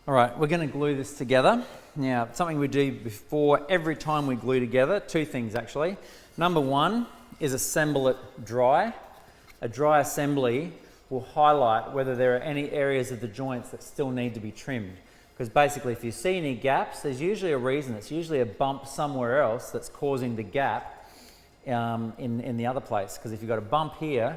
All right, we're going to glue this together. Now, something we do before every time we glue together, two things actually. Number one is assemble it dry. A dry assembly will highlight whether there are any areas of the joints that still need to be trimmed. Because basically if you see any gaps, there's usually a reason. It's usually a bump somewhere else that's causing the gap in the other place. Because if you've got a bump here,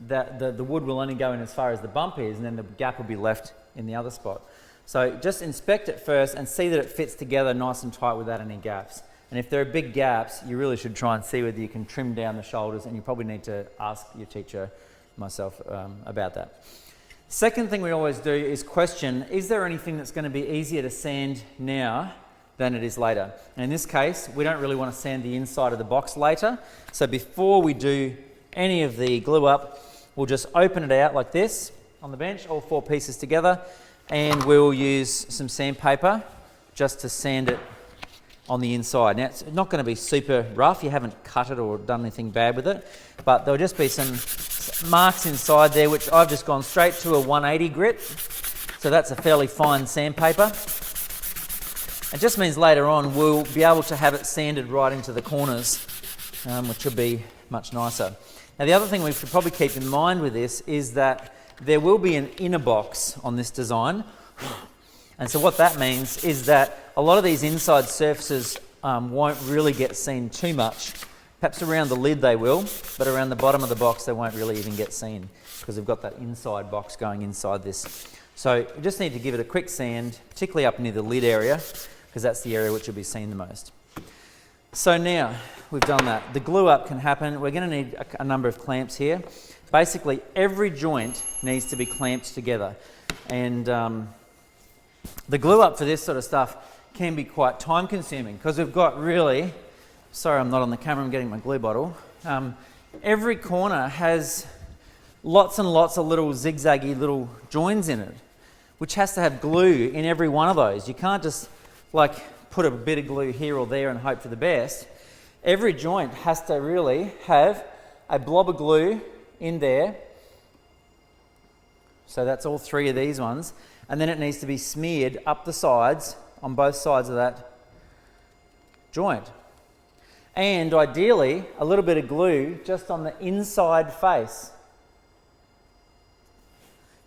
the wood will only go in as far as the bump is, and then the gap will be left in the other spot. So just inspect it first and see that it fits together nice and tight without any gaps. And if there are big gaps, you really should try and see whether you can trim down the shoulders, and you probably need to ask your teacher, myself, about that. Second thing we always do is question, is there anything that's going to be easier to sand now than it is later? And in this case, we don't really want to sand the inside of the box later. So before we do any of the glue up, we'll just open it out like this on the bench, all four pieces together, and we'll use some sandpaper just to sand it on the inside. Now, it's not going to be super rough. You haven't cut it or done anything bad with it, but there'll just be some marks inside there, which I've just gone straight to a 180 grit. So that's a fairly fine sandpaper. It just means later on we'll be able to have it sanded right into the corners, which will be much nicer. Now, the other thing we should probably keep in mind with this is that there will be an inner box on this design. And so what that means is that a lot of these inside surfaces won't really get seen too much. Perhaps around the lid they will, but around the bottom of the box they won't really even get seen because we've got that inside box going inside this. So we just need to give it a quick sand, particularly up near the lid area, because that's the area which will be seen the most. So now we've done that. The glue up can happen. We're going to need a number of clamps here. Basically every joint needs to be clamped together, and the glue up for this sort of stuff can be quite time consuming because we've got really, sorry I'm not on the camera, I'm getting my glue bottle. Every corner has lots and lots of little zigzaggy little joins in it, which has to have glue in every one of those. You can't just like put a bit of glue here or there and hope for the best. Every joint has to really have a blob of glue in there. So that's all three of these ones. And then it needs to be smeared up the sides, on both sides of that joint. And ideally, a little bit of glue just on the inside face.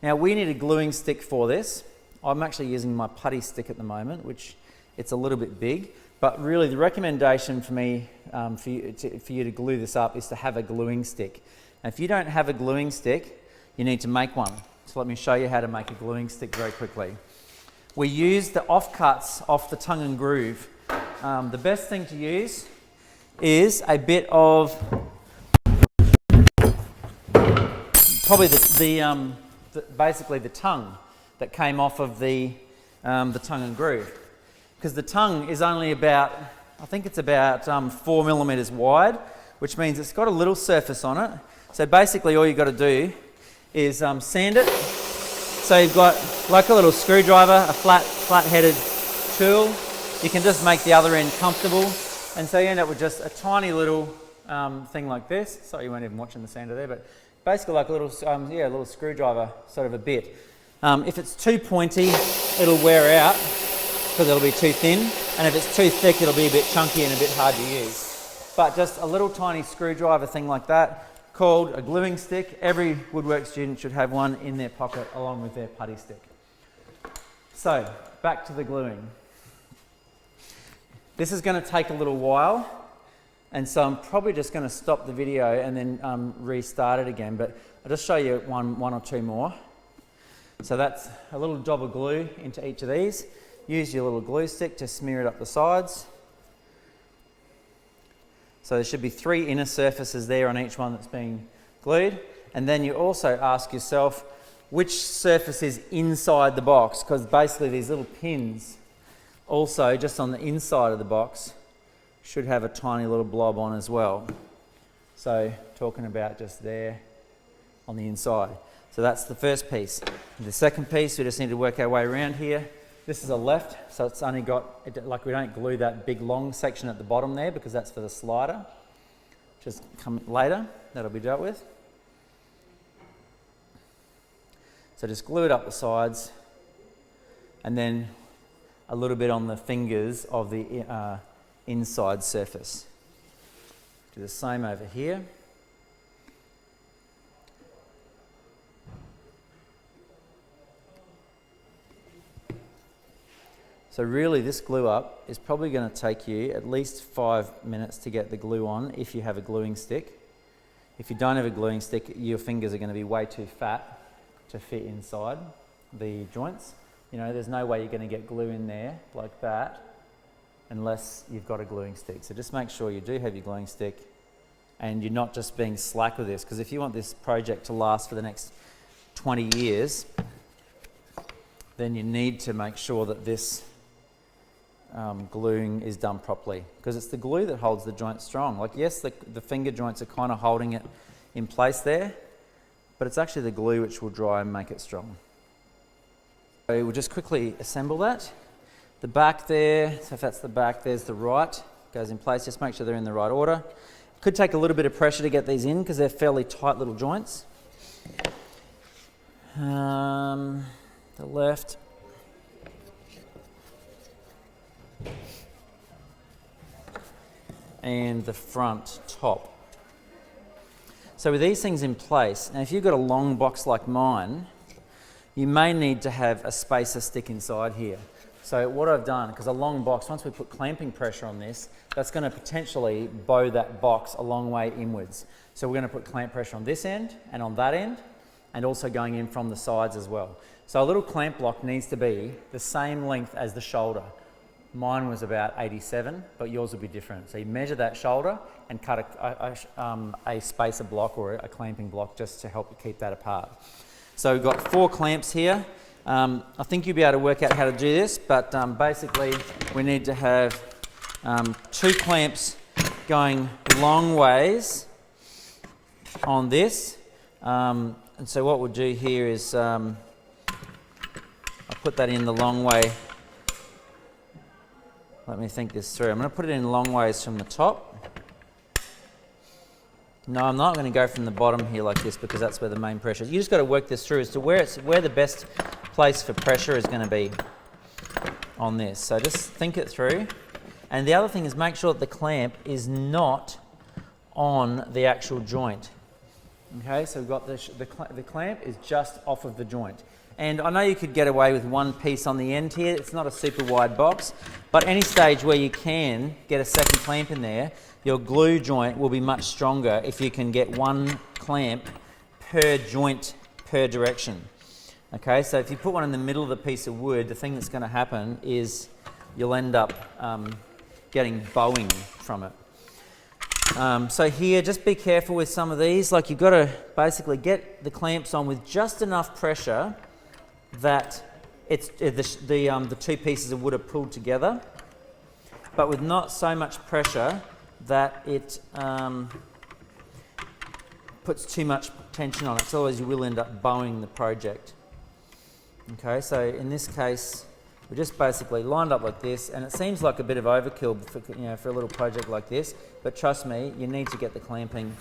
Now we need a gluing stick for this. I'm actually using my putty stick at the moment, which it's a little bit big. But really the recommendation for me, for you to glue this up is to have a gluing stick. Now, if you don't have a gluing stick, you need to make one. So let me show you how to make a gluing stick very quickly. We use the offcuts off the tongue and groove. The best thing to use is a bit of probably basically the tongue that came off of the tongue and groove, because the tongue is only about, I think it's about 4 millimeters wide, which means it's got a little surface on it. So basically all you've got to do is sand it. So you've got like a little screwdriver, a flat-headed tool. You can just make the other end comfortable, and so you end up with just a tiny little thing like this. Sorry, you weren't even watching the sander there, but basically like a little, a little screwdriver sort of a bit. If it's too pointy, it'll wear out because it'll be too thin, and if it's too thick, it'll be a bit chunky and a bit hard to use. But just a little tiny screwdriver thing like that, called a gluing stick. Every woodwork student should have one in their pocket along with their putty stick. So, back to the gluing. This is going to take a little while, and so I'm probably just going to stop the video and then restart it again, but I'll just show you one or two more. So that's a little dab of glue into each of these. Use your little glue stick to smear it up the sides. So there should be 3 inner surfaces there on each one that's being glued. And then you also ask yourself which surface is inside the box, because basically these little pins also just on the inside of the box should have a tiny little blob on as well. So talking about just there on the inside. So that's the first piece. The second piece, we just need to work our way around here. This is a left, so it's only got, like we don't glue that big long section at the bottom there because that's for the slider. Just come later, that'll be dealt with. So just glue it up the sides and then a little bit on the fingers of the inside surface. Do the same over here. So really this glue up is probably going to take you at least 5 minutes to get the glue on if you have a gluing stick. If you don't have a gluing stick, your fingers are going to be way too fat to fit inside the joints. You know, there's no way you're going to get glue in there like that unless you've got a gluing stick. So just make sure you do have your gluing stick and you're not just being slack with this, because if you want this project to last for the next 20 years, then you need to make sure that this gluing is done properly, because it's the glue that holds the joint strong. Like, yes, the finger joints are kind of holding it in place there, but it's actually the glue which will dry and make it strong. So we'll just quickly assemble that. The back there, so if that's the back, there's the right, goes in place. Just make sure they're in the right order. Could take a little bit of pressure to get these in because they're fairly tight little joints. The left. And the front top. So with these things in place, now if you've got a long box like mine, you may need to have a spacer stick inside here. So what I've done, because a long box, once we put clamping pressure on this, that's going to potentially bow that box a long way inwards. So we're going to put clamp pressure on this end and on that end, and also going in from the sides as well. So a little clamp block needs to be the same length as the shoulder. Mine was about 87, but yours will be different. So you measure that shoulder and cut a spacer block or a clamping block just to help you keep that apart. So we've got 4 clamps here. I think you'll be able to work out how to do this, but basically we need to have 2 clamps going long ways on this. And so what we'll do here is I'll put that in the long way. Let me think this through. I'm going to put it in long ways from the top. No, I'm not going to go from the bottom here like this, because that's where the main pressure is. You just got to work this through as to where the best place for pressure is going to be on this. So just think it through. And the other thing is make sure that the clamp is not on the actual joint. Okay, so we've got the clamp is just off of the joint. And I know you could get away with one piece on the end here. It's not a super wide box, but any stage where you can get a second clamp in there, your glue joint will be much stronger if you can get one clamp per joint per direction. Okay, so if you put one in the middle of the piece of wood, the thing that's going to happen is you'll end up getting bowing from it. So here, just be careful with some of these. Like, you've got to basically get the clamps on with just enough pressure that the 2 pieces of wood are pulled together, but with not so much pressure that it puts too much tension on it. So otherwise you will end up bowing the project. Okay, so in this case, we just basically lined up like this, and it seems like a bit of overkill for a little project like this, but trust me, you need to get the clamping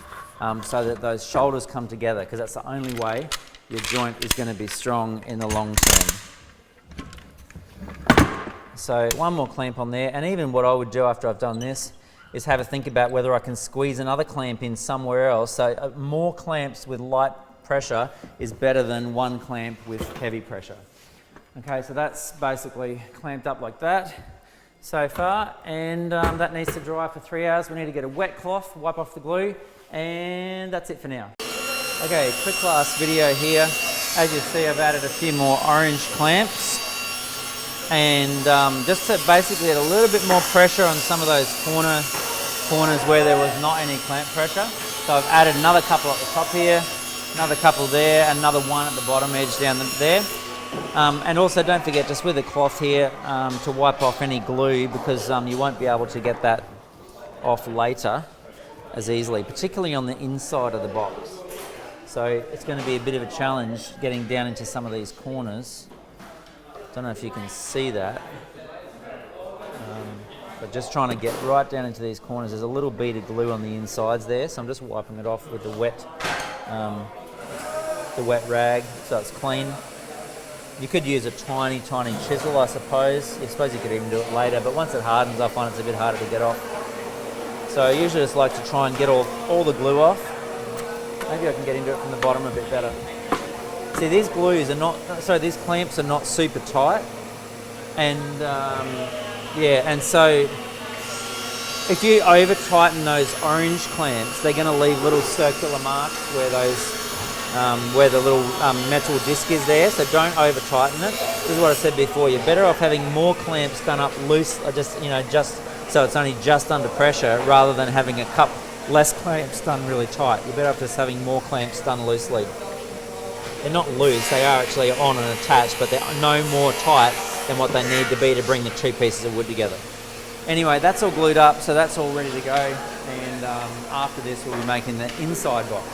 so that those shoulders come together, because that's the only way your joint is going to be strong in the long term. So one more clamp on there, and even what I would do after I've done this is have a think about whether I can squeeze another clamp in somewhere else. So more clamps with light pressure is better than one clamp with heavy pressure. Okay, so that's basically clamped up like that so far, and that needs to dry for 3 hours. We need to get a wet cloth, wipe off the glue, and that's it for now. Okay, quick last video here. As you see, I've added a few more orange clamps, and just to basically add a little bit more pressure on some of those corners where there was not any clamp pressure. So I've added another couple at the top here, another couple there, another one at the bottom edge down there. And also don't forget, just with the cloth here, to wipe off any glue, because you won't be able to get that off later as easily, particularly on the inside of the box. So it's going to be a bit of a challenge getting down into some of these corners. Don't know if you can see that, but just trying to get right down into these corners. There's a little bead of glue on the insides there, so I'm just wiping it off with the wet rag so it's clean. You could use a tiny, tiny chisel, I suppose. I suppose you could even do it later, but once it hardens, I find it's a bit harder to get off. So I usually just like to try and get all the glue off. Maybe I can get into it from the bottom a bit better. See, these these clamps are not super tight. And yeah, and so if you over tighten those orange clamps, they're going to leave little circular marks where where the little metal disc is there. So don't over tighten it. This is what I said before. You're better off having more clamps done up loose, or just so it's only just under pressure, rather than having a cup less clamps done really tight. You're better off just having more clamps done loosely. They're not loose, they are actually on and attached, but they're no more tight than what they need to be to bring the two pieces of wood together. Anyway, that's all glued up, so that's all ready to go. And after this, we'll be making the inside box.